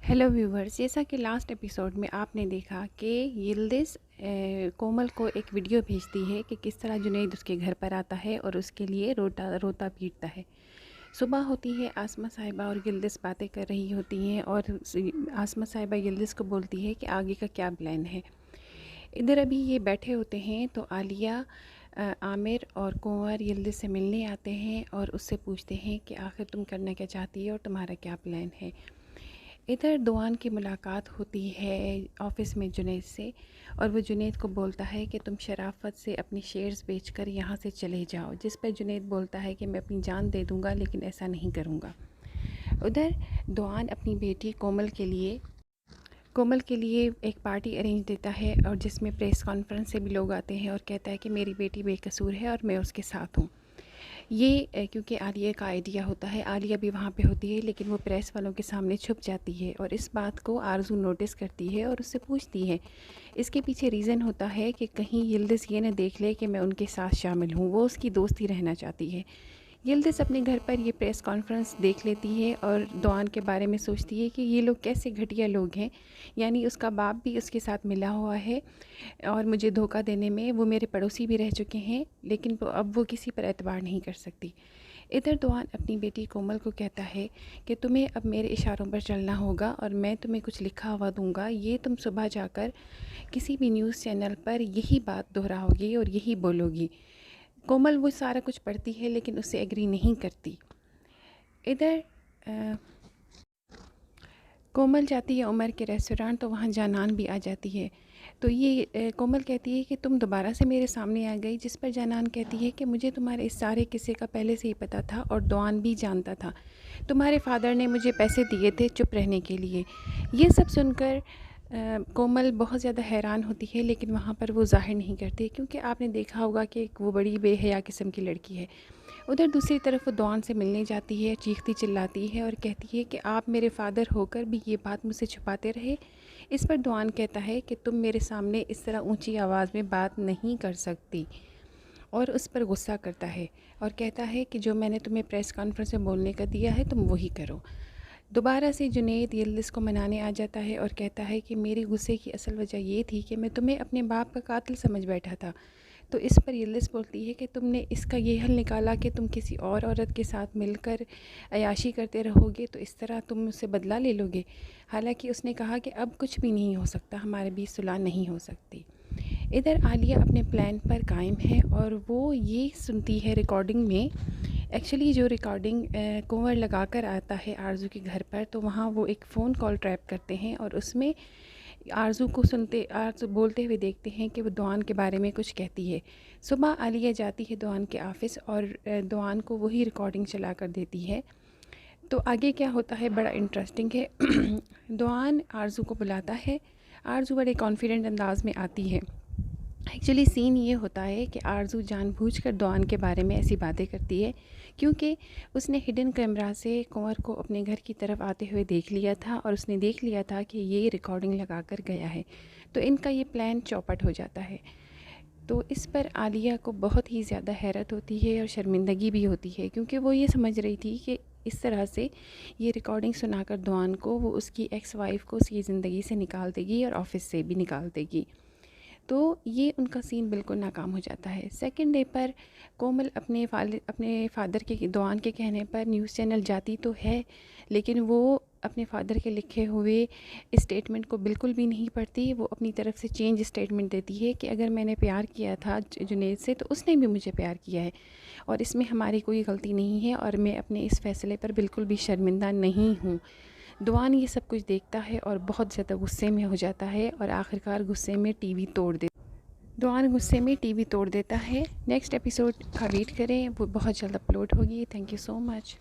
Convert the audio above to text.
Hello viewers, जैसा कि last episode में आपने देखा कि यिल्दिज़ कोमल को एक वीडियो भेजती है कि किस तरह जुनैद उसके घर पर आता है और उसके लिए रोता पीटता है। सुबह होती है, आसमा साहिबा और यिल्दिज़ बातें कर रही होती हैं और आसमा साहिबा यिल्दिज़ को बोलती है कि आगे का क्या प्लान है। इधर अभी ये बैठे होते हैं तो आलिया, आमिर और कुंवर यिल्दिज़ से मिलने आते हैं और उससे पूछते हैं कि आखिर तुम करना क्या चाहती है और तुम्हारा क्या प्लान है। इधर दुआन की मुलाकात होती है ऑफ़िस में जुनैद से, और वो जुनैद को बोलता है कि तुम शराफत से अपनी शेयर्स बेचकर यहाँ से चले जाओ, जिस पर जुनैद बोलता है कि मैं अपनी जान दे दूँगा लेकिन ऐसा नहीं करूँगा। उधर दुआन अपनी बेटी कोमल के लिए एक पार्टी अरेंज देता है और जिसमें प्रेस कॉन्फ्रेंस से भी लोग आते हैं और कहता है कि मेरी बेटी बेकसूर है और मैं उसके साथ हूँ। ये क्योंकि आलिया का आइडिया होता है, आलिया भी वहाँ पे होती है लेकिन वो प्रेस वालों के सामने छुप जाती है और इस बात को आरज़ू नोटिस करती है और उससे पूछती है। इसके पीछे रीज़न होता है कि कहीं यिल्दिज़ ये न देख ले कि मैं उनके साथ शामिल हूँ, वो उसकी दोस्ती रहना चाहती है। यिल्दिज़ अपने घर पर ये प्रेस कॉन्फ्रेंस देख लेती है और दुआन के बारे में सोचती है कि ये लोग कैसे घटिया लोग हैं, यानी उसका बाप भी उसके साथ मिला हुआ है और मुझे धोखा देने में वो मेरे पड़ोसी भी रह चुके हैं, लेकिन अब वो किसी पर एतबार नहीं कर सकती। इधर दुआन अपनी बेटी कोमल को कहता है कि तुम्हें अब मेरे इशारों पर चलना होगा और मैं तुम्हें कुछ लिखा हुआ दूंगा, ये तुम सुबह जाकर किसी भी न्यूज़ चैनल पर यही बात दोहराओगी और यही बोलोगी। कोमल वो सारा कुछ पढ़ती है लेकिन उससे एग्री नहीं करती। इधर कोमल जाती है उमर के रेस्टोरेंट, तो वहाँ जानान भी आ जाती है। तो ये कोमल कहती है कि तुम दोबारा से मेरे सामने आ गई, जिस पर जानान कहती है कि मुझे तुम्हारे इस सारे किस्से का पहले से ही पता था और दुआन भी जानता था। तुम्हारे फादर ने मुझे पैसे दिए थे चुप रहने के लिए। ये सब सुनकर कोमल बहुत ज़्यादा हैरान होती है लेकिन वहाँ पर वो ज़ाहिर नहीं करती, क्योंकि आपने देखा होगा कि वो बड़ी बेहया किस्म की लड़की है। उधर दूसरी तरफ वो दुआन से मिलने जाती है, चीखती चिल्लाती है और कहती है कि आप मेरे फ़ादर होकर भी ये बात मुझसे छुपाते रहे। इस पर दुआन कहता है कि तुम मेरे सामने इस तरह ऊंची आवाज़ में बात नहीं कर सकती, और उस पर गुस्सा करता है और कहता है कि जो मैंने तुम्हें प्रेस कॉन्फ्रेंस में बोलने का दिया है तुम वही करो। दोबारा से जुनैद यिल्दिज़ को मनाने आ जाता है और कहता है कि मेरे गुस्से की असल वजह ये थी कि मैं तुम्हें अपने बाप का कातिल समझ बैठा था। तो इस पर यिल्दिज़ बोलती है कि तुमने इसका ये हल निकाला कि तुम किसी और औरत के साथ मिलकर अयाशी करते रहोगे, तो इस तरह तुम मुझसे बदला ले लोगे। हालांकि उसने कहा कि अब कुछ भी नहीं हो सकता, हमारे बीच सुलह नहीं हो सकती। इधर आलिया अपने प्लान पर कायम है और वो ये सुनती है रिकॉर्डिंग में। एक्चुअली जो रिकॉर्डिंग कुंवर लगा कर आता है आरज़ू के घर पर, तो वहाँ वो एक फ़ोन कॉल ट्रैप करते हैं और उसमें आरज़ू को आरज़ू बोलते हुए देखते हैं कि वो दुआन के बारे में कुछ कहती है। सुबह आलिया जाती है दुआन के ऑफ़िस और दुआन को वही रिकॉर्डिंग चला कर देती है। तो आगे क्या होता है बड़ा इंटरेस्टिंग है। दुआन आरज़ू को बुलाता है, आरज़ू बड़े कॉन्फिडेंट अंदाज में आती है। एक्चुअली सीन ये होता है कि आरज़ू जानबूझकर दुआन के बारे में ऐसी बातें करती है क्योंकि उसने हिडन कैमरा से कुंवर को अपने घर की तरफ आते हुए देख लिया था और उसने देख लिया था कि ये रिकॉर्डिंग लगा कर गया है, तो इनका ये प्लान चौपट हो जाता है। तो इस पर आलिया को बहुत ही ज़्यादा हैरत होती है और शर्मिंदगी भी होती है, क्योंकि वो ये समझ रही थी कि इस तरह से ये रिकॉर्डिंग सुनाकर दुआन को वो उसकी एक्स वाइफ को उसकी ज़िंदगी से निकाल देगी और ऑफ़िस से भी निकाल देगी। तो ये उनका सीन बिल्कुल नाकाम हो जाता है। सेकंड डे पर कोमल अपने फ़ादर के दुआन के कहने पर न्यूज़ चैनल जाती तो है, लेकिन वो अपने फ़ादर के लिखे हुए स्टेटमेंट को बिल्कुल भी नहीं पढ़ती। वो अपनी तरफ से चेंज स्टेटमेंट देती है कि अगर मैंने प्यार किया था जुनैद से तो उसने भी मुझे प्यार किया है और इसमें हमारी कोई गलती नहीं है और मैं अपने इस फ़ैसले पर बिल्कुल भी शर्मिंदा नहीं हूँ। दुआन ये सब कुछ देखता है और बहुत ज़्यादा गुस्से में हो जाता है और आखिरकार गुस्से में टीवी तोड़ देता दुआन गुस्से में टीवी तोड़ देता है। नेक्स्ट एपिसोड का वेट करें, वो बहुत जल्द अपलोड होगी। Thank you so much.